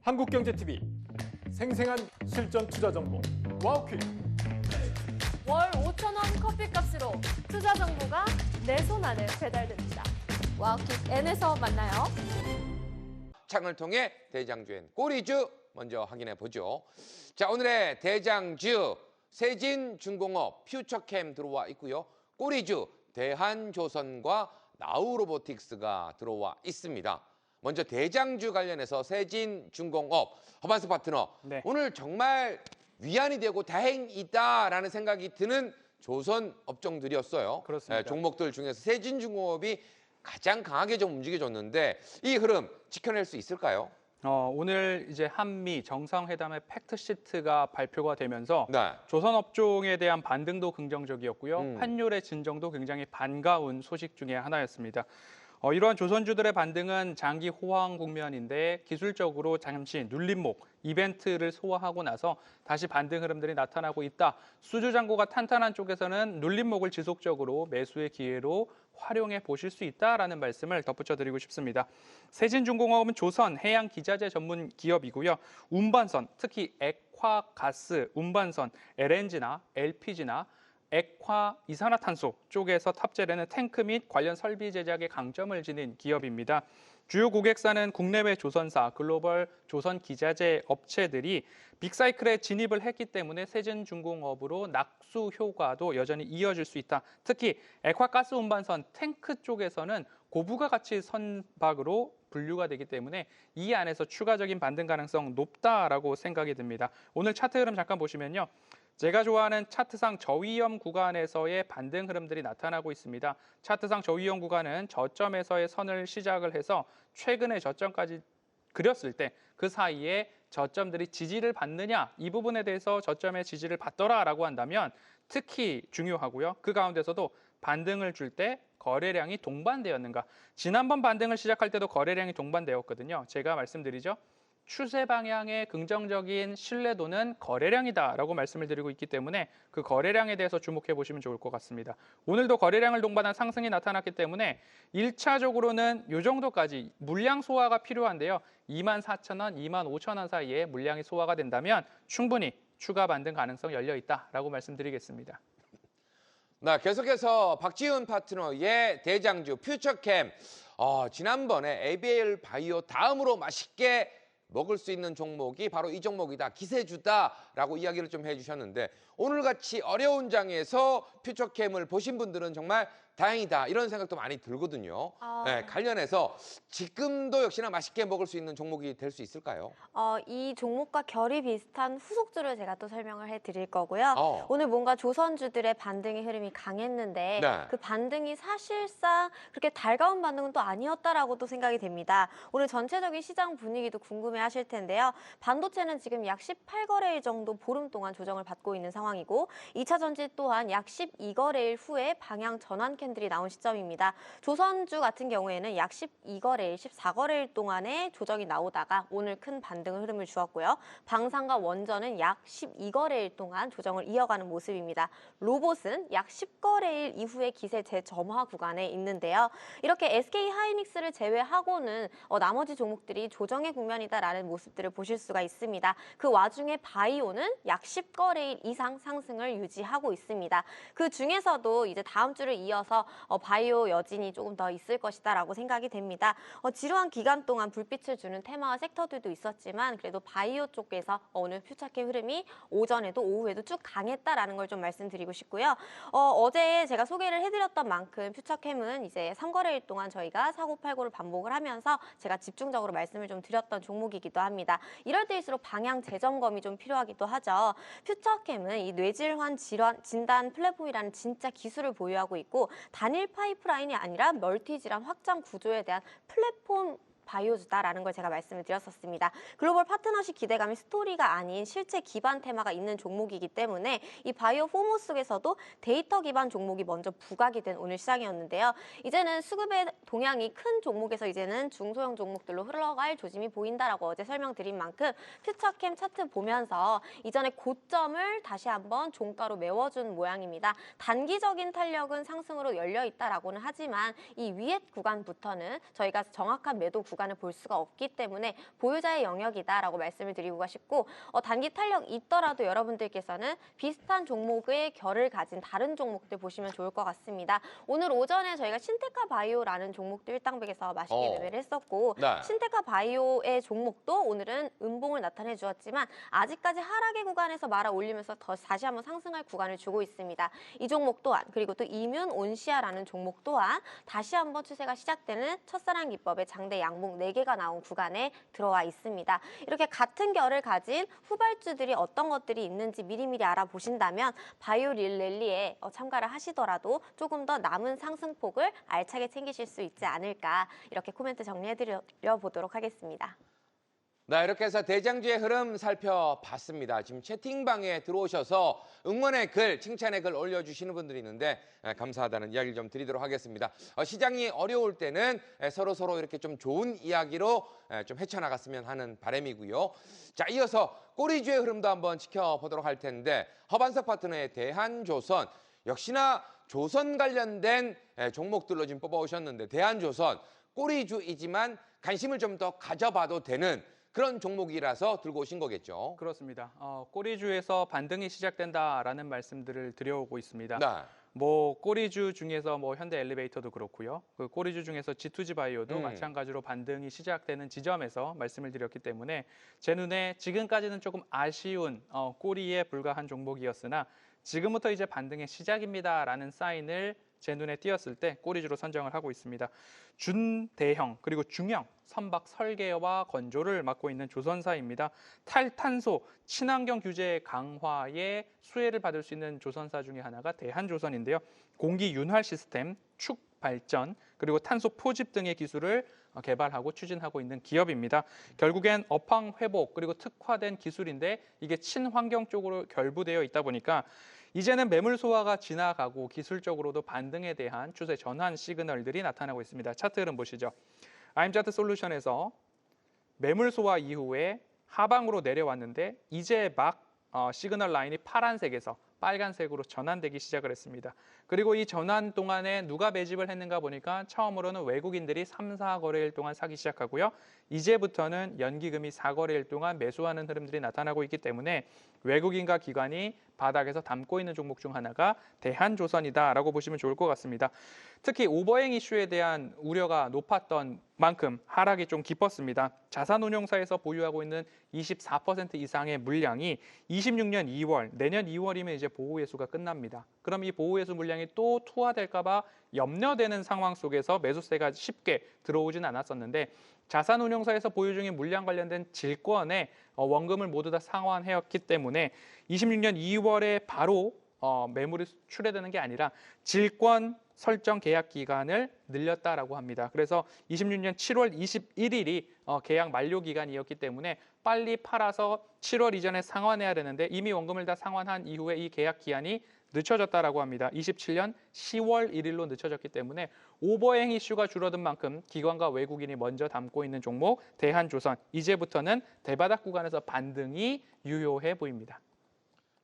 한국경제TV 생생한 실전 투자 정보 와우퀴. 월 5,000원 커피값으로 투자 정보가 내 손 안에 배달됩니다. 와우킥 N에서 만나요. 창을 통해 대장주엔 꼬리주 먼저 확인해 보죠. 자, 오늘의 대장주 세진중공업 퓨처캠 들어와 있고요. 꼬리주 대한조선과 나우로보틱스가 들어와 있습니다. 먼저 대장주 관련해서 세진중공업 허반수 파트너, 네. 오늘 정말 위안이 되고 다행이다라는 생각이 드는 조선 업종들이었어요. 그렇습니다. 종목들 중에서 세진중공업이 가장 강하게 좀 움직여줬는데 이 흐름 지켜낼 수 있을까요? 오늘 이제 한미 정상회담의 팩트 시트가 발표가 되면서 네. 조선 업종에 대한 반등도 긍정적이었고요. 환율의 진정도 굉장히 반가운 소식 중에 하나였습니다. 이러한 조선주들의 반등은 장기 호황 국면인데 기술적으로 잠시 눌림목, 이벤트를 소화하고 나서 다시 반등 흐름들이 나타나고 있다. 수주 잔고가 탄탄한 쪽에서는 눌림목을 지속적으로 매수의 기회로 활용해 보실 수 있다라는 말씀을 덧붙여 드리고 싶습니다. 세진중공업은 조선 해양 기자재 전문 기업이고요. 운반선, 특히 액화 가스 운반선, LNG나 LPG나 액화 이산화탄소 쪽에서 탑재되는 탱크 및 관련 설비 제작에 강점을 지닌 기업입니다. 주요 고객사는 국내외 조선사, 글로벌 조선 기자재 업체들이 빅사이클에 진입을 했기 때문에 세진중공업으로 낙수 효과도 여전히 이어질 수 있다. 특히 액화가스 운반선 탱크 쪽에서는 고부가 가치 선박으로 분류가 되기 때문에 이 안에서 추가적인 반등 가능성 높다라고 생각이 듭니다. 오늘 차트 흐름 잠깐 보시면요. 제가 좋아하는 차트상 저위험 구간에서의 반등 흐름들이 나타나고 있습니다. 차트상 저위험 구간은 저점에서의 선을 시작을 해서 최근의 저점까지 그렸을 때 그 사이에 저점들이 지지를 받느냐, 이 부분에 대해서 저점의 지지를 받더라라고 한다면 특히 중요하고요. 그 가운데서도 반등을 줄 때 거래량이 동반되었는가. 지난번 반등을 시작할 때도 거래량이 동반되었거든요. 제가 말씀드리죠. 추세 방향의 긍정적인 신뢰도는 거래량이다라고 말씀을 드리고 있기 때문에 그 거래량에 대해서 주목해 보시면 좋을 것 같습니다. 오늘도 거래량을 동반한 상승이 나타났기 때문에 1차적으로는 이 정도까지 물량 소화가 필요한데요. 24,000원, 25,000원 사이에 물량이 소화가 된다면 충분히 추가 반등 가능성 열려 있다라고 말씀드리겠습니다. 네, 계속해서 박지훈 파트너의 대장주 퓨처캠. 지난번에 ABL 바이오 다음으로 맛있게 먹을 수 있는 종목이 바로 이 종목이다, 기세주다라고 이야기를 좀 해주셨는데 오늘같이 어려운 장에서 퓨처캠을 보신 분들은 정말 다행이다 이런 생각도 많이 들거든요. 네, 관련해서 지금도 역시나 맛있게 먹을 수 있는 종목이 될 수 있을까요? 이 종목과 결이 비슷한 후속주를 제가 또 설명을 해드릴 거고요. 오늘 뭔가 조선주들의 반등의 흐름이 강했는데 네. 그 반등이 사실상 그렇게 달가운 반등은 또 아니었다라고도 생각이 됩니다. 오늘 전체적인 시장 분위기도 궁금해하실 텐데요. 반도체는 지금 약 18거래일 정도 보름 동안 조정을 받고 있는 상황이고 2차 전지 또한 약 12거래일 후에 방향 전환 캔들이 나온 시점입니다. 조선주 같은 경우에는 약 12거래일, 14거래일 동안의 조정이 나오다가 오늘 큰 반등의 흐름을 주었고요. 방산과 원전은 약 12거래일 동안 조정을 이어가는 모습입니다. 로봇은 약 10거래일 이후에 기세 재점화 구간에 있는데요. 이렇게 SK하이닉스를 제외하고는 나머지 종목들이 조정의 국면이다라는 모습들을 보실 수가 있습니다. 그 와중에 바이오는 약 10거래일 이상 상승을 유지하고 있습니다. 그 중에서도 이제 다음 주를 이어서 바이오 여진이 조금 더 있을 것이다라고 생각이 됩니다. 지루한 기간 동안 불빛을 주는 테마와 섹터들도 있었지만 그래도 바이오 쪽에서 오늘 퓨처캠 흐름이 오전에도 오후에도 쭉 강했다라는 걸 좀 말씀드리고 싶고요. 어제 제가 소개를 해드렸던 만큼 퓨처캠은 이제 3거래일 동안 저희가 사고 팔고를 반복을 하면서 제가 집중적으로 말씀을 좀 드렸던 종목이기도 합니다. 이럴 때일수록 방향 재점검이 좀 필요하기도 하죠. 퓨처캠은 이 뇌질환 질환 진단 플랫폼이라는 진짜 기술을 보유하고 있고 단일 파이프라인이 아니라 멀티 질환 확장 구조에 대한 플랫폼 바이오주다라는 걸 제가 말씀을 드렸었습니다. 글로벌 파트너십 기대감이 스토리가 아닌 실체 기반 테마가 있는 종목이기 때문에 이 바이오 포모 속에서도 데이터 기반 종목이 먼저 부각이 된 오늘 시장이었는데요. 이제는 수급의 동향이 큰 종목에서 이제는 중소형 종목들로 흘러갈 조짐이 보인다라고 어제 설명드린 만큼 퓨처캠 차트 보면서 이전에 고점을 다시 한번 종가로 메워준 모양입니다. 단기적인 탄력은 상승으로 열려 있다라고는 하지만 이 위에 구간부터는 저희가 정확한 매도 구간 구간을 볼 수가 없기 때문에 보유자의 영역이다라고 말씀을 드리고 싶고 단기 탄력 있더라도 여러분들께서는 비슷한 종목의 결을 가진 다른 종목들 보시면 좋을 것 같습니다. 오늘 오전에 저희가 신테카 바이오라는 종목도 일당백에서 맛있게 매매를 했었고 네. 신테카 바이오의 종목도 오늘은 음봉을 나타내 주었지만 아직까지 하락의 구간에서 말아 올리면서 다시 한번 상승할 구간을 주고 있습니다. 이 종목 또한 그리고 또 이뮨 온시아라는 종목 또한 다시 한번 추세가 시작되는 첫사랑 기법의 장대 양봉 4개가 나온 구간에 들어와 있습니다. 이렇게 같은 결을 가진 후발주들이 어떤 것들이 있는지 미리미리 알아보신다면 바이오 릴랠리에 참가를 하시더라도 조금 더 남은 상승폭을 알차게 챙기실 수 있지 않을까 이렇게 코멘트 정리해드려 보도록 하겠습니다. 네, 이렇게 해서 대장주의 흐름 살펴봤습니다. 지금 채팅방에 들어오셔서 응원의 글, 칭찬의 글 올려주시는 분들이 있는데 감사하다는 이야기를 좀 드리도록 하겠습니다. 시장이 어려울 때는 서로 이렇게 좀 좋은 이야기로 좀 헤쳐나갔으면 하는 바람이고요. 자, 이어서 꼬리주의 흐름도 한번 지켜보도록 할 텐데 허반석 파트너의 대한조선, 역시나 조선 관련된 종목들로 지금 뽑아오셨는데 대한조선, 꼬리주이지만 관심을 좀 더 가져봐도 되는 그런 종목이라서 들고 오신 거겠죠. 그렇습니다. 꼬리주에서 반등이 시작된다라는 말씀들을 드려오고 있습니다. 네. 꼬리주 중에서 현대 엘리베이터도 그렇고요. 그 꼬리주 중에서 G2G 바이오도 마찬가지로 반등이 시작되는 지점에서 말씀을 드렸기 때문에 제 눈에 지금까지는 조금 아쉬운 꼬리에 불과한 종목이었으나 지금부터 이제 반등의 시작입니다라는 사인을 제 눈에 띄었을 때 꼬리주로 선정을 하고 있습니다. 준대형 그리고 중형 선박 설계와 건조를 맡고 있는 조선사입니다. 탈탄소 친환경 규제 강화에 수혜를 받을 수 있는 조선사 중에 하나가 대한조선인데요. 공기 윤활 시스템, 축 발전 그리고 탄소 포집 등의 기술을 개발하고 추진하고 있는 기업입니다. 결국엔 업황 회복 그리고 특화된 기술인데 이게 친환경 쪽으로 결부되어 있다 보니까 이제는 매물 소화가 지나가고 기술적으로도 반등에 대한 추세 전환 시그널들이 나타나고 있습니다. 차트 흐름 보시죠. 아임차트 솔루션에서 매물 소화 이후에 하방으로 내려왔는데 이제 막 시그널 라인이 파란색에서 빨간색으로 전환되기 시작을 했습니다. 그리고 이 전환 동안에 누가 매집을 했는가 보니까 처음으로는 외국인들이 3, 4거래일 동안 사기 시작하고요. 이제부터는 연기금이 4거래일 동안 매수하는 흐름들이 나타나고 있기 때문에 외국인과 기관이 바닥에서 담고 있는 종목 중 하나가 대한조선이다라고 보시면 좋을 것 같습니다. 특히 오버행 이슈에 대한 우려가 높았던 만큼 하락이 좀 깊었습니다. 자산운용사에서 보유하고 있는 24% 이상의 물량이 26년 2월, 내년 2월이면 이제 보호예수가 끝납니다. 그럼 이 보호예수 물량이 또 투하될까 봐 염려되는 상황 속에서 매수세가 쉽게 들어오진 않았었는데 자산운용사에서 보유 중인 물량 관련된 질권에 원금을 모두 다 상환해왔기 때문에 26년 2월에 바로 매물이 출회되는 게 아니라 질권 설정 계약 기간을 늘렸다라고 합니다. 그래서 26년 7월 21일이 계약 만료 기간이었기 때문에 빨리 팔아서 7월 이전에 상환해야 되는데 이미 원금을 다 상환한 이후에 이 계약 기한이 늦춰졌다라고 합니다. 27년 10월 1일로 늦춰졌기 때문에 오버행 이슈가 줄어든 만큼 기관과 외국인이 먼저 담고 있는 종목 대한조선, 이제부터는 대바닥 구간에서 반등이 유효해 보입니다.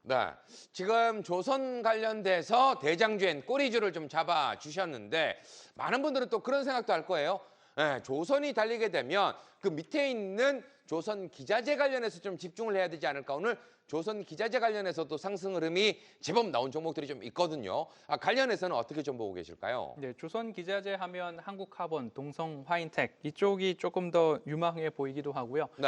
네, 지금 조선 관련돼서 대장주엔 꼬리주를 좀 잡아주셨는데 많은 분들은 또 그런 생각도 할 거예요. 네, 조선이 달리게 되면 그 밑에 있는 조선 기자재 관련해서 좀 집중을 해야 되지 않을까. 오늘 조선 기자재 관련해서도 상승 흐름이 제법 나온 종목들이 좀 있거든요. 관련해서는 어떻게 좀 보고 계실까요? 네, 조선 기자재 하면 한국카본, 동성화인텍 이쪽이 조금 더 유망해 보이기도 하고요. 네.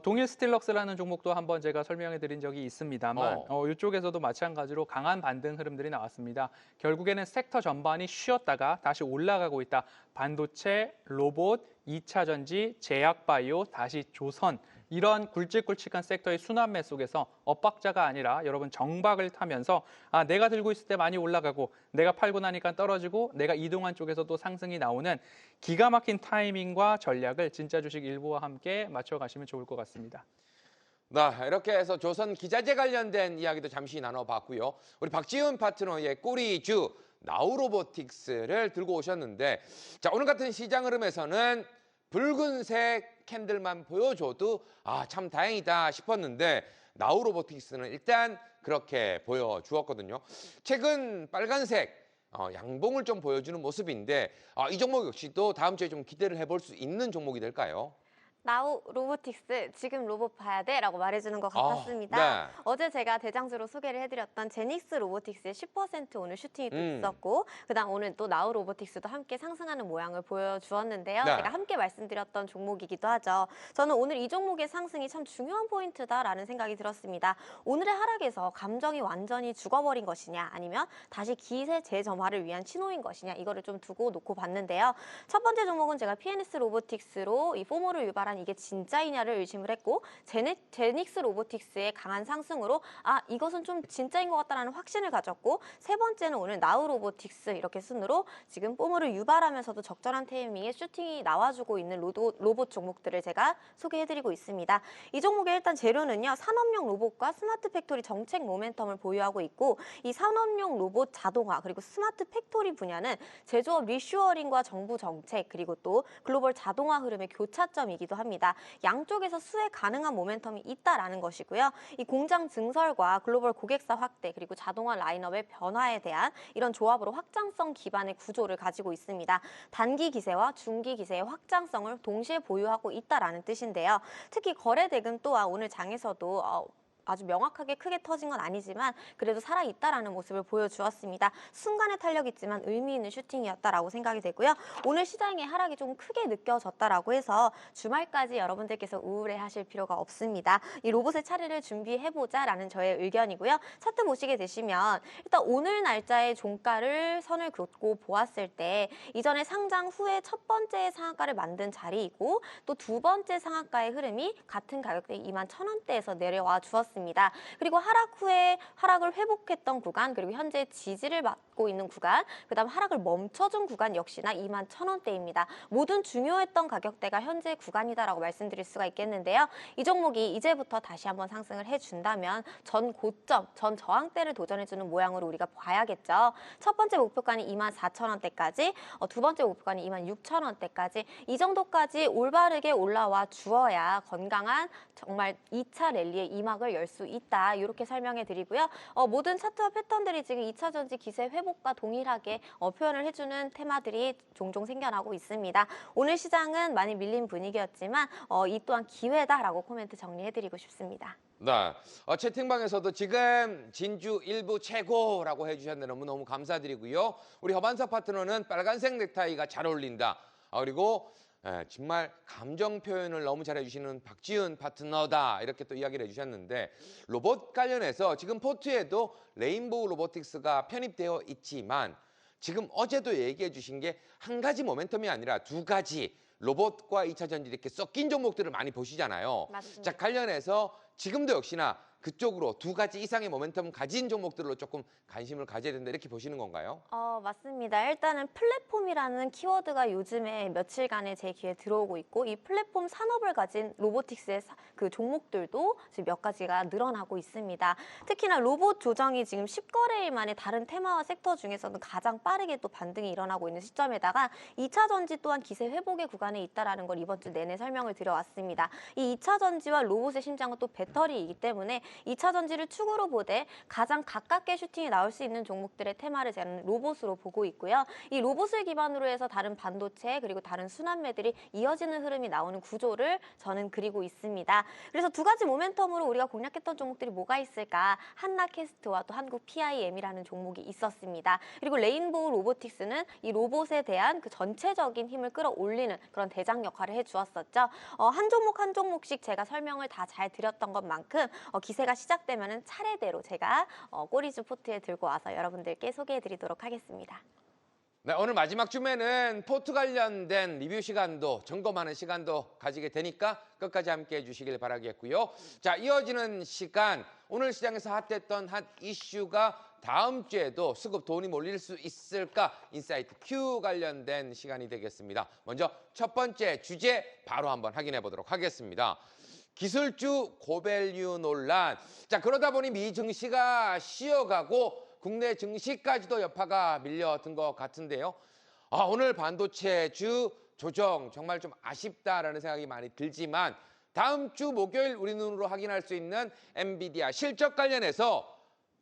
동일 스틸럭스라는 종목도 한번 제가 설명해 드린 적이 있습니다만 이쪽에서도 마찬가지로 강한 반등 흐름들이 나왔습니다. 결국에는 섹터 전반이 쉬었다가 다시 올라가고 있다. 반도체, 로봇, 2차 전지, 제약바이오, 다시 조선 이런 굵직굵직한 섹터의 순환매 속에서 엇박자가 아니라 여러분 정박을 타면서 내가 들고 있을 때 많이 올라가고 내가 팔고 나니까 떨어지고 내가 이동한 쪽에서 또 상승이 나오는 기가 막힌 타이밍과 전략을 진짜 주식 일부와 함께 맞춰가시면 좋을 것 같습니다. 네, 이렇게 해서 조선 기자재 관련된 이야기도 잠시 나눠봤고요. 우리 박지훈 파트너의 꼬리주 나우로보틱스를 들고 오셨는데 자, 오늘 같은 시장 흐름에서는 붉은색 캔들만 보여줘도 참 다행이다 싶었는데 나우로보틱스는 일단 그렇게 보여주었거든요. 최근 빨간색 양봉을 좀 보여주는 모습인데 이 종목 역시도 다음 주에 좀 기대를 해볼 수 있는 종목이 될까요? 나우 로보틱스 지금 로봇 봐야 돼 라고 말해주는 것 같았습니다. 네. 어제 제가 대장주로 소개를 해드렸던 제닉스 로보틱스의 10% 오늘 슈팅이 또 음. 있었고 그다음 오늘 또 나우 로보틱스도 함께 상승하는 모양을 보여주었는데요. 네. 제가 함께 말씀드렸던 종목이기도 하죠. 저는 오늘 이 종목의 상승이 참 중요한 포인트다라는 생각이 들었습니다. 오늘의 하락에서 감정이 완전히 죽어버린 것이냐 아니면 다시 기세 재점화를 위한 신호인 것이냐 이거를 좀 두고 놓고 봤는데요. 첫 번째 종목은 제가 PNS 로보틱스로 이 포모를 유발한 이게 진짜이냐를 의심을 했고 제닉스 로보틱스의 강한 상승으로 이것은 좀 진짜인 것 같다라는 확신을 가졌고 세 번째는 오늘 나우 로보틱스 이렇게 순으로 지금 포모를 유발하면서도 적절한 타이밍에 슈팅이 나와주고 있는 로봇 종목들을 제가 소개해드리고 있습니다. 이 종목의 일단 재료는요. 산업용 로봇과 스마트 팩토리 정책 모멘텀을 보유하고 있고 이 산업용 로봇 자동화 그리고 스마트 팩토리 분야는 제조업 리슈어링과 정부 정책 그리고 또 글로벌 자동화 흐름의 교차점이기도 합니다. 양쪽에서 수혜 가능한 모멘텀이 있다라는 것이고요. 이 공장 증설과 글로벌 고객사 확대 그리고 자동화 라인업의 변화에 대한 이런 조합으로 확장성 기반의 구조를 가지고 있습니다. 단기 기세와 중기 기세의 확장성을 동시에 보유하고 있다라는 뜻인데요. 특히 거래 대금 또한 오늘 장에서도 아주 명확하게 크게 터진 건 아니지만 그래도 살아있다라는 모습을 보여주었습니다. 순간의 탄력 있지만 의미 있는 슈팅이었다라고 생각이 되고요. 오늘 시장의 하락이 좀 크게 느껴졌다라고 해서 주말까지 여러분들께서 우울해하실 필요가 없습니다. 이 로봇의 차례를 준비해보자라는 저의 의견이고요. 차트 보시게 되시면 일단 오늘 날짜의 종가를 선을 긋고 보았을 때 이전에 상장 후에 첫 번째 상한가를 만든 자리이고 또 두 번째 상한가의 흐름이 같은 가격대 21,000원대에서 내려와 주었습니다. 그리고 하락 후에 하락을 회복했던 구간 그리고 현재 지지를 받고 있는 구간 그다음 하락을 멈춰준 구간 역시나 21,000원대입니다. 모든 중요했던 가격대가 현재 구간이다라고 말씀드릴 수가 있겠는데요. 이 종목이 이제부터 다시 한번 상승을 해준다면 전 고점, 전 저항대를 도전해주는 모양으로 우리가 봐야겠죠. 첫 번째 목표가는 24,000원대까지 두 번째 목표가는 26,000원대까지 이 정도까지 올바르게 올라와 주어야 건강한 정말 2차 랠리의 이막을 열 수 있다. 이렇게 설명해 드리고요. 모든 차트와 패턴들이 지금 2차 전지 기세 회복과 동일하게 표현을 해주는 테마들이 종종 생겨나고 있습니다. 오늘 시장은 많이 밀린 분위기였지만 이 또한 기회다라고 코멘트 정리해 드리고 싶습니다. 네, 채팅방에서도 지금 진주 일부 최고라고 해주셨는데 너무너무 감사드리고요. 우리 허반사 파트너는 빨간색 넥타이가 잘 어울린다. 그리고 정말 감정 표현을 너무 잘해주시는 박지은 파트너다 이렇게 또 이야기를 해주셨는데 로봇 관련해서 지금 포트에도 레인보우 로보틱스가 편입되어 있지만 지금 어제도 얘기해 주신 게 한 가지 모멘텀이 아니라 두 가지 로봇과 2차 전지 이렇게 섞인 종목들을 많이 보시잖아요. 맞습니다. 자, 관련해서 지금도 역시나 그쪽으로 두 가지 이상의 모멘텀 가진 종목들로 조금 관심을 가져야 된다 이렇게 보시는 건가요? 맞습니다. 일단은 플랫폼이라는 키워드가 요즘에 며칠간의 제 귀에 들어오고 있고 이 플랫폼 산업을 가진 로보틱스의 그 종목들도 지금 몇 가지가 늘어나고 있습니다. 특히나 로봇 조정이 지금 10거래일 만에 다른 테마와 섹터 중에서는 가장 빠르게 또 반등이 일어나고 있는 시점에다가 2차 전지 또한 기세 회복의 구간에 있다는 걸 이번 주 내내 설명을 드려왔습니다. 이 2차 전지와 로봇의 심장은 또 배터리이기 때문에 2차 전지를 축으로 보되 가장 가깝게 슈팅이 나올 수 있는 종목들의 테마를 저는 로봇으로 보고 있고요. 이 로봇을 기반으로 해서 다른 반도체 그리고 다른 순환매들이 이어지는 흐름이 나오는 구조를 저는 그리고 있습니다. 그래서 두 가지 모멘텀으로 우리가 공략했던 종목들이 뭐가 있을까? 한나캐스트와 또 한국 PIM이라는 종목이 있었습니다. 그리고 레인보우 로보틱스는 이 로봇에 대한 그 전체적인 힘을 끌어올리는 그런 대장 역할을 해주었었죠. 한 종목 한 종목씩 제가 설명을 다 잘 드렸던 것만큼 기세가 시작되면 차례대로 제가 꼬리주 포트에 들고 와서 여러분들께 소개해드리도록 하겠습니다. 네, 오늘 마지막 주에는 포트 관련된 리뷰 시간도 점검하는 시간도 가지게 되니까 끝까지 함께 해주시길 바라겠고요. 자, 이어지는 시간 오늘 시장에서 핫했던 핫 이슈가 다음 주에도 수급 돈이 몰릴 수 있을까 인사이트 Q 관련된 시간이 되겠습니다. 먼저 첫 번째 주제 바로 한번 확인해 보도록 하겠습니다. 기술주 고밸류 논란. 자, 그러다 보니 미 증시가 쉬어가고 국내 증시까지도 여파가 밀려든 것 같은데요. 오늘 반도체주 조정 정말 좀 아쉽다라는 생각이 많이 들지만 다음 주 목요일 우리 눈으로 확인할 수 있는 엔비디아 실적 관련해서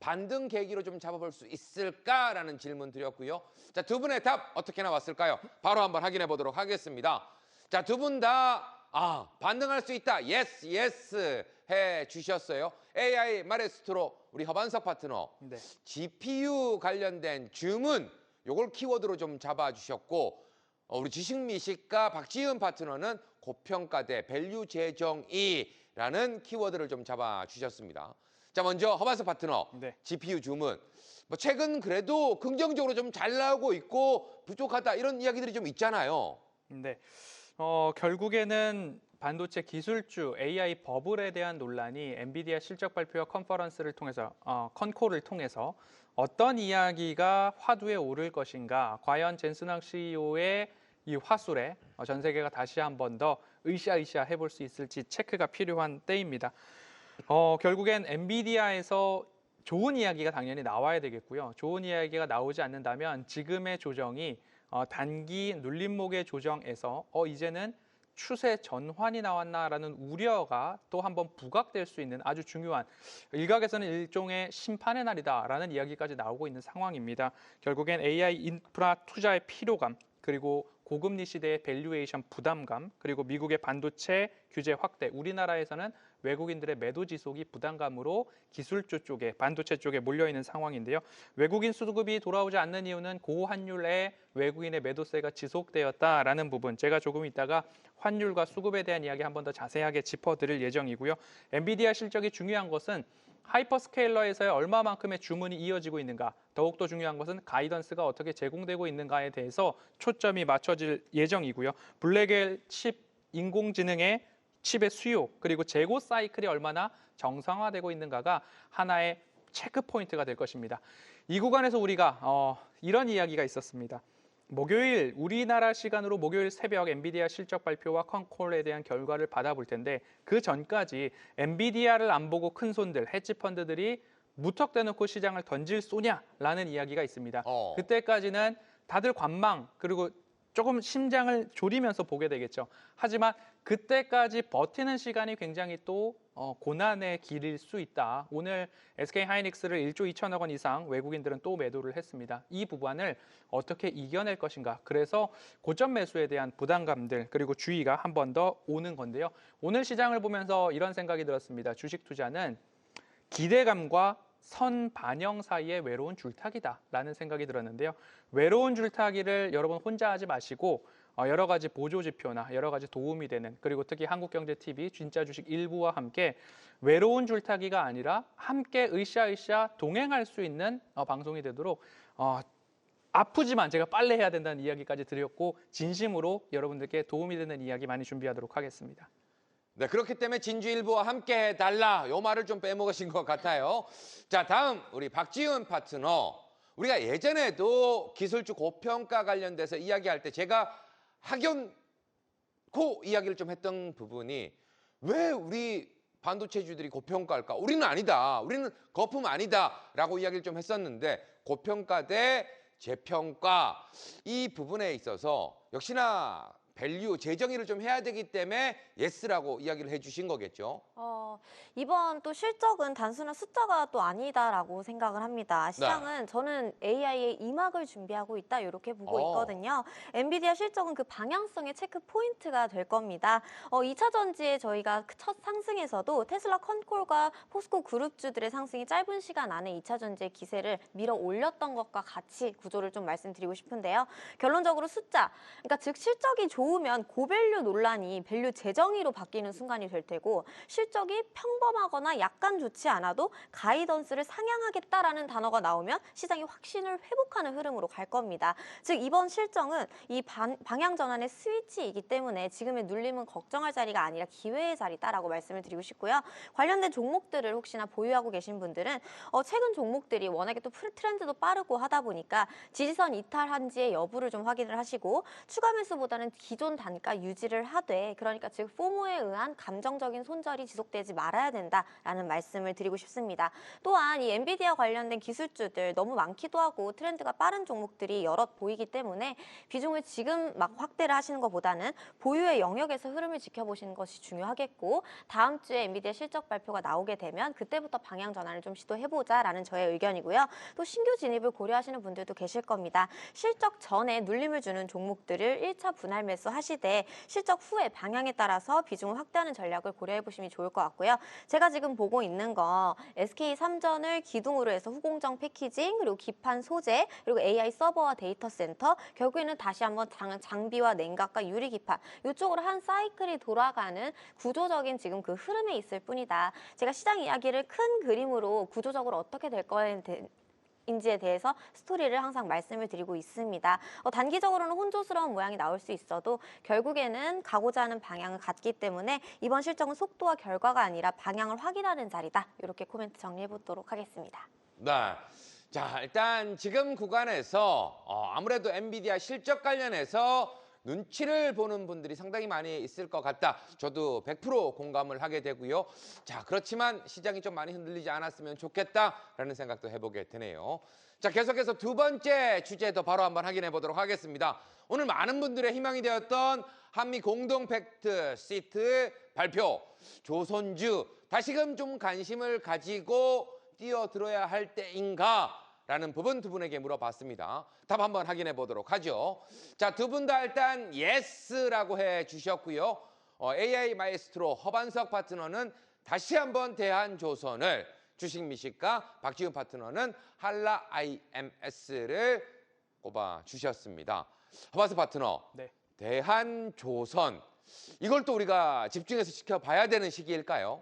반등 계기로 좀 잡아볼 수 있을까라는 질문 드렸고요. 자, 두 분의 답 어떻게 나왔을까요? 바로 한번 확인해 보도록 하겠습니다. 자, 두 분 다 반등할 수 있다. 예스, 예스 해 주셨어요. AI 마레스트로 우리 허반석 파트너. 네. GPU 관련된 주문 요걸 키워드로 좀 잡아 주셨고 우리 지식미식가 박지은 파트너는 고평가대 밸류 재정이라는 키워드를 좀 잡아 주셨습니다. 자, 먼저 허반석 파트너. 네. GPU 주문. 뭐 최근 그래도 긍정적으로 좀 잘 나오고 있고 부족하다 이런 이야기들이 좀 있잖아요. 네. 결국에는 반도체 기술주 AI 버블에 대한 논란이 엔비디아 실적 발표와 컨퍼런스를 통해서 컨콜을 통해서 어떤 이야기가 화두에 오를 것인가, 과연 젠슨 황 CEO의 이 화술에 전 세계가 다시 한 번 더 으쌰으쌰 해볼 수 있을지 체크가 필요한 때입니다. 결국엔 엔비디아에서 좋은 이야기가 당연히 나와야 되겠고요. 좋은 이야기가 나오지 않는다면 지금의 조정이 단기 눌림목의 조정에서 이제는 추세 전환이 나왔나라는 우려가 또 한번 부각될 수 있는 아주 중요한, 일각에서는 일종의 심판의 날이다라는 이야기까지 나오고 있는 상황입니다. 결국엔 AI 인프라 투자의 필요감, 그리고 고금리 시대의 밸류에이션 부담감, 그리고 미국의 반도체 규제 확대, 우리나라에서는 외국인들의 매도 지속이 부담감으로 기술주 쪽에, 반도체 쪽에 몰려있는 상황인데요. 외국인 수급이 돌아오지 않는 이유는 고환율에 외국인의 매도세가 지속되었다라는 부분, 제가 조금 이따가 환율과 수급에 대한 이야기 한 번 더 자세하게 짚어드릴 예정이고요. 엔비디아 실적이 중요한 것은 하이퍼스케일러에서의 얼마만큼의 주문이 이어지고 있는가, 더욱더 중요한 것은 가이던스가 어떻게 제공되고 있는가에 대해서 초점이 맞춰질 예정이고요. 블랙웰 칩, 인공지능의 칩의 수요, 그리고 재고 사이클이 얼마나 정상화되고 있는가가 하나의 체크 포인트가 될 것입니다. 이 구간에서 우리가 이런 이야기가 있었습니다. 목요일, 우리나라 시간으로 목요일 새벽 엔비디아 실적 발표와 컨콜에 대한 결과를 받아볼 텐데, 그 전까지 엔비디아를 안 보고 큰 손들, 헤지펀드들이 무턱대놓고 시장을 던질 쏘냐라는 이야기가 있습니다. 그때까지는 다들 관망, 그리고 조금 심장을 졸이면서 보게 되겠죠. 하지만 그때까지 버티는 시간이 굉장히 또 고난의 길일 수 있다. 오늘 SK하이닉스를 1조 2천억 원 이상 외국인들은 또 매도를 했습니다. 이 부분을 어떻게 이겨낼 것인가. 그래서 고점 매수에 대한 부담감들, 그리고 주의가 한 번 더 오는 건데요. 오늘 시장을 보면서 이런 생각이 들었습니다. 주식 투자는 기대감과 선반영 사이의 외로운 줄타기다라는 생각이 들었는데요. 외로운 줄타기를 여러분 혼자 하지 마시고 여러 가지 보조 지표나 여러 가지 도움이 되는, 그리고 특히 한국경제TV 진짜 주식 일부와 함께 외로운 줄타기가 아니라 함께 으쌰으쌰 동행할 수 있는 방송이 되도록 아프지만 제가 빨래 해야 된다는 이야기까지 드렸고, 진심으로 여러분들께 도움이 되는 이야기 많이 준비하도록 하겠습니다. 네, 그렇기 때문에 진주일보와 함께 해달라, 요 말을 좀 빼먹으신 것 같아요. 자, 다음 우리 박지은 파트너. 우리가 예전에도 기술주 고평가 관련돼서 이야기할 때 제가 확연코 이야기를 좀 했던 부분이, 왜 우리 반도체주들이 고평가일까? 우리는 아니다. 우리는 거품 아니다. 라고 이야기를 좀 했었는데, 고평가 대 재평가, 이 부분에 있어서 역시나 밸류 재정의를 좀 해야 되기 때문에 예스라고 이야기를 해주신 거겠죠. 이번 또 실적은 단순한 숫자가 또 아니다라고 생각을 합니다. 시장은 저는 AI의 2막을 준비하고 있다, 이렇게 보고 있거든요. 엔비디아 실적은 그 방향성의 체크 포인트가 될 겁니다. 2차 전지에 저희가 첫 상승에서도 테슬라 컨콜과 포스코 그룹주들의 상승이 짧은 시간 안에 2차 전지의 기세를 밀어 올렸던 것과 같이 구조를 좀 말씀드리고 싶은데요. 결론적으로 숫자, 그러니까 즉 실적이 좋으면 고밸류 논란이 밸류 재정의로 바뀌는 순간이 될 테고, 실적이 평범하거나 약간 좋지 않아도 가이던스를 상향하겠다라는 단어가 나오면 시장이 확신을 회복하는 흐름으로 갈 겁니다. 즉 이번 실정은 이 방향 전환의 스위치이기 때문에 지금의 눌림은 걱정할 자리가 아니라 기회의 자리다라고 말씀을 드리고 싶고요. 관련된 종목들을 혹시나 보유하고 계신 분들은 최근 종목들이 워낙에 또 트렌드도 빠르고 하다 보니까 지지선 이탈한지의 여부를 좀 확인을 하시고, 추가 매수보다는 기존 단가 유지를 하되 그러니까 즉 포모에 의한 감정적인 손절이 지속되지 말아야 된다라는 말씀을 드리고 싶습니다. 또한 이 엔비디아 관련된 기술주들 너무 많기도 하고 트렌드가 빠른 종목들이 여럿 보이기 때문에 비중을 지금 막 확대를 하시는 것보다는 보유의 영역에서 흐름을 지켜보시는 것이 중요하겠고 다음 주에 엔비디아 실적 발표가 나오게 되면 그때부터 방향 전환을 좀 시도해보자라는 저의 의견이고요. 또 신규 진입을 고려하시는 분들도 계실 겁니다. 실적 전에 눌림을 주는 종목들을 1차 분할 매수 하시되 실적 후에 방향에 따라서 비중을 확대하는 전략을 고려해보시면 좋을 것 같고요. 제가 지금 보고 있는 거 SK삼전을 기둥으로 해서 후공정 패키징 그리고 기판 소재 그리고 AI 서버와 데이터 센터 결국에는 다시 한번 장비와 냉각과 유리 기판 이쪽으로 한 사이클이 돌아가는 구조적인 지금 그 흐름에 있을 뿐이다. 제가 시장 이야기를 큰 그림으로 구조적으로 어떻게 될 인지에 대해서 스토리를 항상 말씀을 드리고 있습니다. 단기적으로는 혼조스러운 모양이 나올 수 있어도 결국에는 가고자 하는 방향을 갖기 때문에 이번 실적은 속도와 결과가 아니라 방향을 확인하는 자리다. 이렇게 코멘트 정리해 보도록 하겠습니다. 네. 자, 일단 지금 구간에서 아무래도 엔비디아 실적 관련해서 눈치를 보는 분들이 상당히 많이 있을 것 같다. 저도 100% 공감을 하게 되고요. 자, 그렇지만 시장이 좀 많이 흔들리지 않았으면 좋겠다라는 생각도 해보게 되네요. 자, 계속해서 두 번째 주제도 바로 한번 확인해 보도록 하겠습니다. 오늘 많은 분들의 희망이 되었던 한미 공동 팩트 시트 발표. 조선주 다시금 좀 관심을 가지고 뛰어들어야 할 때인가? 라는 부분 두 분에게 물어봤습니다. 답 한번 확인해 보도록 하죠. 자, 두 분 다 일단 예스라고 해 주셨고요. AI 마에스트로 허반석 파트너는 다시 한번 대한조선을, 주식 미식가 박지훈 파트너는 한라 IMS를 꼽아 주셨습니다. 허반석 파트너, 네. 대한조선 이걸 또 우리가 집중해서 지켜봐야 되는 시기일까요?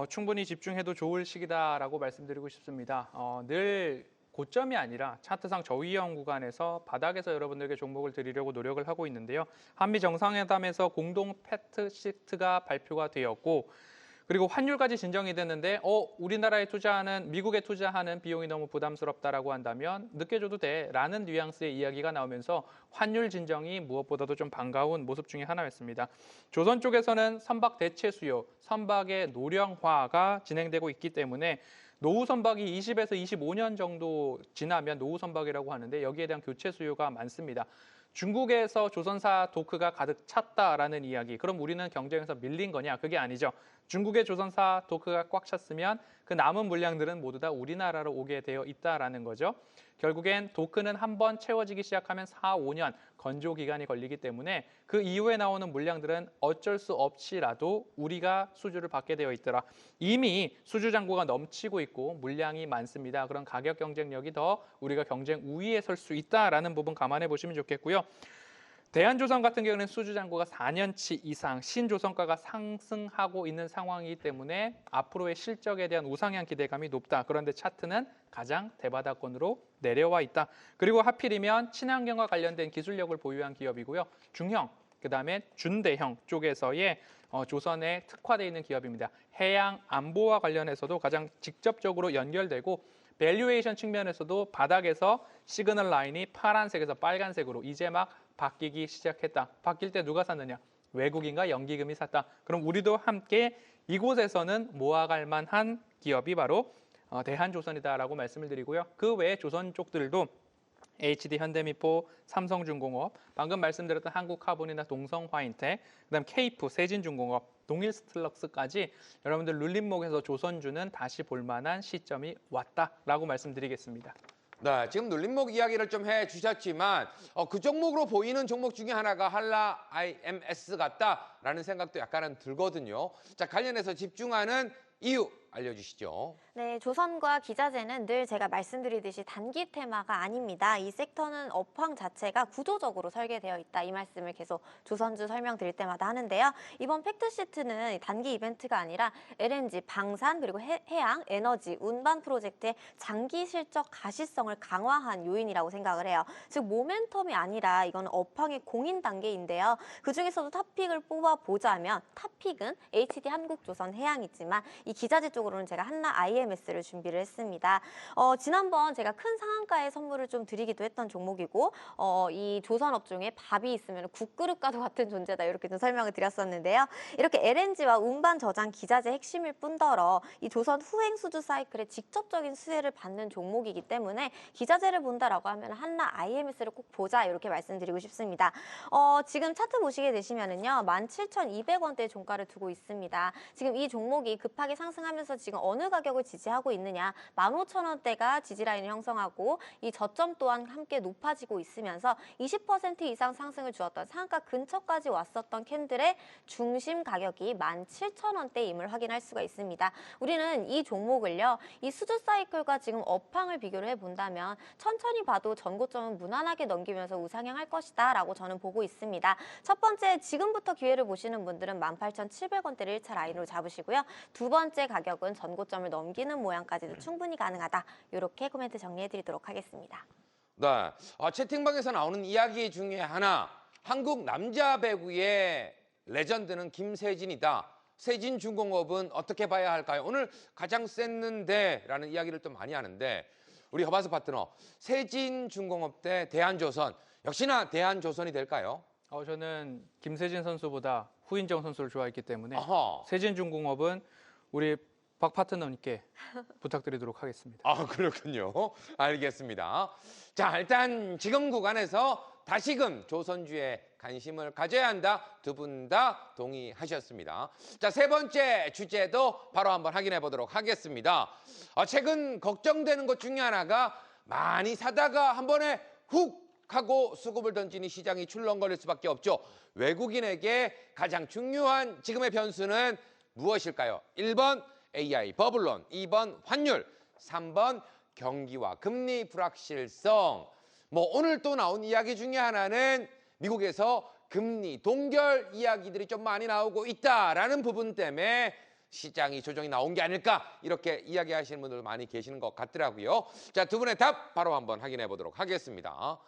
충분히 집중해도 좋을 시기다라고 말씀드리고 싶습니다. 늘 고점이 아니라 차트상 저위험 구간에서 바닥에서 여러분들에게 종목을 드리려고 노력을 하고 있는데요. 한미 정상회담에서 공동 팩트 시트가 발표가 되었고 그리고 환율까지 진정이 됐는데 우리나라에 투자하는 미국에 투자하는 비용이 너무 부담스럽다라고 한다면 늦게 줘도 돼라는 뉘앙스의 이야기가 나오면서 환율 진정이 무엇보다도 좀 반가운 모습 중에 하나였습니다. 조선 쪽에서는 선박 대체 수요, 선박의 노령화가 진행되고 있기 때문에 노후 선박이 20에서 25년 정도 지나면 노후 선박이라고 하는데 여기에 대한 교체 수요가 많습니다. 중국에서 조선사 도크가 가득 찼다라는 이야기. 그럼 우리는 경쟁에서 밀린 거냐? 그게 아니죠. 중국의 조선사 도크가 꽉 찼으면 그 남은 물량들은 모두 다 우리나라로 오게 되어 있다라는 거죠. 결국엔 도크는 한번 채워지기 시작하면 4, 5년 건조 기간이 걸리기 때문에 그 이후에 나오는 물량들은 어쩔 수 없이라도 우리가 수주를 받게 되어 있더라. 이미 수주 잔고가 넘치고 있고 물량이 많습니다. 그런 가격 경쟁력이 더 우리가 경쟁 우위에 설 수 있다라는 부분 감안해 보시면 좋겠고요. 대한조선 같은 경우는 수주 잔고가 4년치 이상 신조선가가 상승하고 있는 상황이기 때문에 앞으로의 실적에 대한 우상향 기대감이 높다. 그런데 차트는 가장 대바닥권으로 내려와 있다. 그리고 하필이면 친환경과 관련된 기술력을 보유한 기업이고요. 중형, 그다음에 준대형 쪽에서의 조선에 특화되어 있는 기업입니다. 해양 안보와 관련해서도 가장 직접적으로 연결되고 밸류에이션 측면에서도 바닥에서 시그널 라인이 파란색에서 빨간색으로 이제 막 바뀌기 시작했다. 바뀔 때 누가 샀느냐? 외국인과 연기금이 샀다. 그럼 우리도 함께 이곳에서는 모아갈 만한 기업이 바로 대한조선이다라고 말씀을 드리고요. 그 외에 조선 쪽들도 HD 현대미포, 삼성중공업, 방금 말씀드렸던 한국카본이나 동성화인텍, 그다음 케이프, 세진중공업, 동일스틸럭스까지 여러분들 룰림목에서 조선주는 다시 볼만한 시점이 왔다라고 말씀드리겠습니다. 네, 지금 눌림목 이야기를 좀 해주셨지만 그 종목으로 보이는 종목 중에 하나가 한라 IMS 같다라는 생각도 약간은 들거든요. 자, 관련해서 집중하는 이유 알려주시죠. 네, 조선과 기자재는 늘 제가 말씀드리듯이 단기 테마가 아닙니다. 이 섹터는 업황 자체가 구조적으로 설계되어 있다. 이 말씀을 계속 조선주 설명드릴 때마다 하는데요. 이번 팩트시트는 단기 이벤트가 아니라 LNG, 방산, 그리고 해양, 에너지, 운반 프로젝트의 장기 실적 가시성을 강화한 요인이라고 생각을 해요. 즉 모멘텀이 아니라 이건 업황의 공인 단계인데요. 그중에서도 탑픽을 뽑아보자면 탑픽은 HD 한국조선 해양이지만 이 기자재 쪽 쪽으로는 제가 한나 IMS를 준비를 했습니다. 지난번 제가 큰 상한가의 선물을 좀 드리기도 했던 종목이고 이 조선업종에 밥이 있으면 국그릇과도 같은 존재다 이렇게 좀 설명을 드렸었는데요. 이렇게 LNG와 운반 저장 기자재 핵심일 뿐더러 이 조선 후행 수주 사이클의 직접적인 수혜를 받는 종목이기 때문에 기자재를 본다라고 하면 한나 IMS를 꼭 보자 이렇게 말씀드리고 싶습니다. 지금 차트 보시게 되시면은요 17,200원대 종가를 두고 있습니다. 지금 이 종목이 급하게 상승하면서 지금 어느 가격을 지지하고 있느냐 15,000원대가 지지라인을 형성하고 이 저점 또한 함께 높아지고 있으면서 20% 이상 상승을 주었던 상한가 근처까지 왔었던 캔들의 중심 가격이 17,000원대임을 확인할 수가 있습니다. 우리는 이 종목을요 이 수주 사이클과 지금 업황을 비교를 해본다면 천천히 봐도 전고점은 무난하게 넘기면서 우상향할 것이다 라고 저는 보고 있습니다. 첫 번째 지금부터 기회를 보시는 분들은 18,700원대를 1차 라인으로 잡으시고요. 두 번째 가격은 전고점을 넘기는 모양까지도 충분히 가능하다. 이렇게 코멘트 정리해드리도록 하겠습니다. 네, 채팅방에서 나오는 이야기 중에 하나, 한국 남자 배구의 레전드는 김세진이다. 세진중공업은 어떻게 봐야 할까요? 오늘 가장 셌는데 라는 이야기를 또 많이 하는데 우리 허바스 파트너, 세진중공업 대 대한조선, 역시나 대한조선이 될까요? 저는 김세진 선수보다 후인정 선수를 좋아했기 때문에 아하. 세진중공업은 우리 박 파트너님께 부탁드리도록 하겠습니다. 그렇군요. 알겠습니다. 자, 일단 지금 구간에서 다시금 조선주에 관심을 가져야 한다. 두 분 다 동의하셨습니다. 자, 세 번째 주제도 바로 한번 확인해 보도록 하겠습니다. 최근 걱정되는 것 중에 하나가 많이 사다가 한 번에 훅 하고 수급을 던지니 시장이 출렁거릴 수밖에 없죠. 외국인에게 가장 중요한 지금의 변수는 무엇일까요? 1번 AI 버블론, 2번 환율, 3번 경기와 금리 불확실성. 오늘 또 나온 이야기 중에 하나는 미국에서 금리 동결 이야기들이 좀 많이 나오고 있다라는 부분 때문에 시장이 조정이 나온 게 아닐까 이렇게 이야기하시는 분들 많이 계시는 것 같더라고요. 자, 두 분의 답 바로 한번 확인해 보도록 하겠습니다.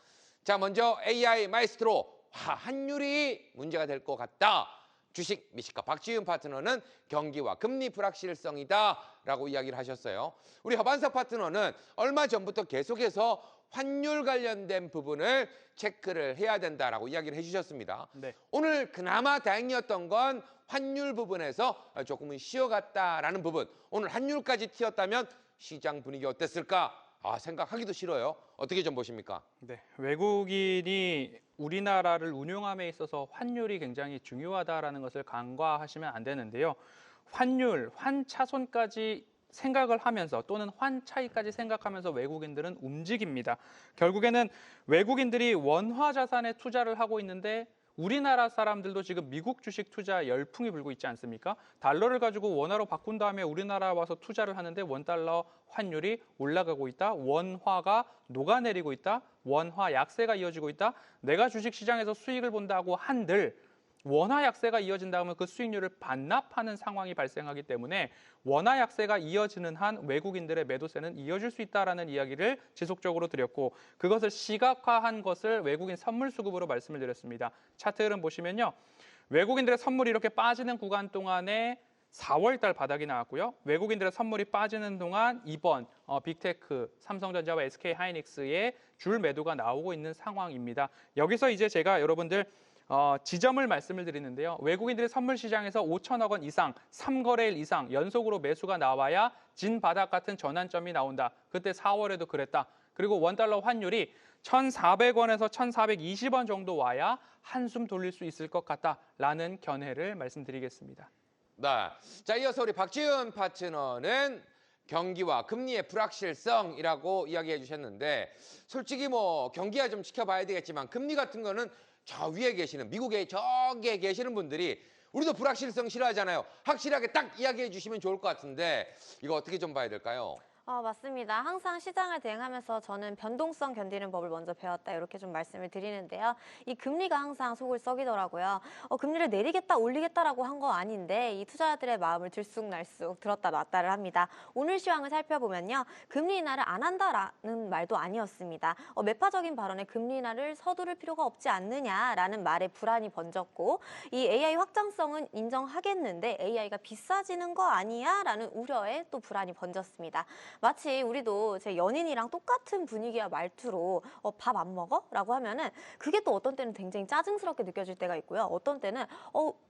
자, 먼저 AI 마이스트로 환율이 문제가 될 것 같다. 주식 미식가 박지윤 파트너는 경기와 금리 불확실성이다라고 이야기를 하셨어요. 우리 허반석 파트너는 얼마 전부터 계속해서 환율 관련된 부분을 체크를 해야 된다라고 이야기를 해주셨습니다. 네. 오늘 그나마 다행이었던 건 환율 부분에서 조금은 쉬어갔다라는 부분. 오늘 환율까지 튀었다면 시장 분위기 어땠을까? 생각하기도 싫어요. 어떻게 좀 보십니까? 네, 외국인이 우리나라를 운용함에 있어서 환율이 굉장히 중요하다라는 것을 간과하시면 안 되는데요. 환율, 환차손까지 생각을 하면서 또는 환차익까지 생각하면서 외국인들은 움직입니다. 결국에는 외국인들이 원화 자산에 투자를 하고 있는데 우리나라 사람들도 지금 미국 주식 투자 열풍이 불고 있지 않습니까? 달러를 가지고 원화로 바꾼 다음에 우리나라 와서 투자를 하는데 원달러 환율이 올라가고 있다. 원화가 녹아내리고 있다. 원화 약세가 이어지고 있다. 내가 주식시장에서 수익을 본다고 한들 원화 약세가 이어진다면 그 수익률을 반납하는 상황이 발생하기 때문에 원화 약세가 이어지는 한 외국인들의 매도세는 이어질 수 있다라는 이야기를 지속적으로 드렸고 그것을 시각화한 것을 외국인 선물 수급으로 말씀을 드렸습니다. 차트 흐름 보시면요. 외국인들의 선물이 이렇게 빠지는 구간 동안에 4월 달 바닥이 나왔고요. 외국인들의 선물이 빠지는 동안 이번 빅테크, 삼성전자와 SK하이닉스의 줄 매도가 나오고 있는 상황입니다. 여기서 이제 제가 여러분들 지점을 말씀을 드리는데요. 외국인들의 선물 시장에서 5천억 원 이상, 3거래일 이상 연속으로 매수가 나와야 진 바닥 같은 전환점이 나온다. 그때 4월에도 그랬다. 그리고 원달러 환율이 1,400원에서 1,420원 정도 와야 한숨 돌릴 수 있을 것 같다라는 견해를 말씀드리겠습니다. 네. 자, 이어서 우리 박지윤 파트너는 경기와 금리의 불확실성이라고 이야기해 주셨는데 솔직히 경기야 좀 지켜봐야 되겠지만 금리 같은 거는 저 위에 계시는 미국의 저기에 계시는 분들이 우리도 불확실성 싫어하잖아요. 확실하게 딱 이야기해 주시면 좋을 것 같은데 이거 어떻게 좀 봐야 될까요? 맞습니다. 항상 시장을 대응하면서 저는 변동성 견디는 법을 먼저 배웠다 이렇게 좀 말씀을 드리는데요. 이 금리가 항상 속을 썩이더라고요. 금리를 내리겠다 올리겠다라고 한 거 아닌데 이 투자자들의 마음을 들쑥날쑥 들었다 놨다를 합니다. 오늘 시황을 살펴보면요. 금리 인하를 안 한다라는 말도 아니었습니다. 매파적인 발언에 금리 인하를 서두를 필요가 없지 않느냐라는 말에 불안이 번졌고 이 AI 확장성은 인정하겠는데 AI가 비싸지는 거 아니야? 라는 우려에 또 불안이 번졌습니다. 마치 우리도 제 연인이랑 똑같은 분위기와 말투로 밥 안 먹어? 라고 하면은 그게 또 어떤 때는 굉장히 짜증스럽게 느껴질 때가 있고요. 어떤 때는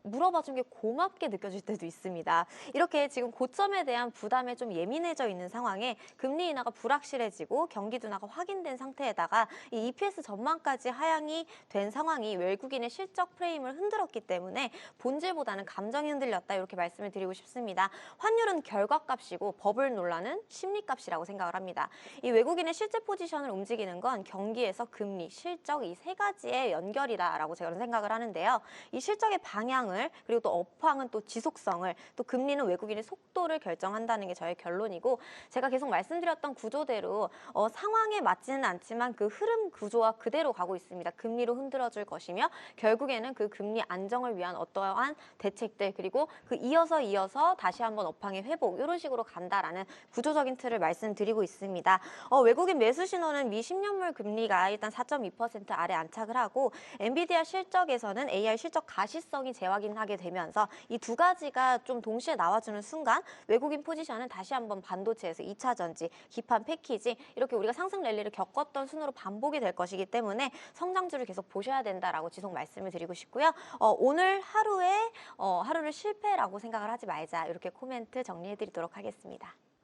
물어봐 준 게 고맙게 느껴질 때도 있습니다. 이렇게 지금 고점에 대한 부담에 좀 예민해져 있는 상황에 금리 인하가 불확실해지고 경기 둔화가 확인된 상태에다가 이 EPS 전망까지 하향이 된 상황이 외국인의 실적 프레임을 흔들었기 때문에 본질보다는 감정이 흔들렸다 이렇게 말씀을 드리고 싶습니다. 환율은 결과값이고 버블 논란은 심리값이라고 생각을 합니다. 이 외국인의 실제 포지션을 움직이는 건 경기에서 금리, 실적 이 세 가지의 연결이다라고 제가 생각을 하는데요. 이 실적의 방향을 그리고 또 업황은 또 지속성을 또 금리는 외국인의 속도를 결정한다는 게 저의 결론이고 제가 계속 말씀드렸던 구조대로 상황에 맞지는 않지만 그 흐름 구조와 그대로 가고 있습니다. 금리로 흔들어줄 것이며 결국에는 그 금리 안정을 위한 어떠한 대책들 그리고 그 이어서 다시 한번 업황의 회복 이런 식으로 간다라는 구조적인 틀을 말씀드리고 있습니다. 외국인 매수 신호는 미 10년물 금리가 일단 4.2% 아래 안착을 하고 엔비디아 실적에서는 AI 실적 가시성이 재확인하게 되면서 이 두 가지가 좀 동시에 나와주는 순간 외국인 포지션은 다시 한번 반도체에서 2차 전지, 기판 패키지 이렇게 우리가 상승 랠리를 겪었던 순으로 반복이 될 것이기 때문에 성장주를 계속 보셔야 된다라고 지속 말씀을 드리고 싶고요. 오늘 하루를 실패라고 생각을 하지 말자 이렇게 코멘트 정리해드리도록 하겠습니다.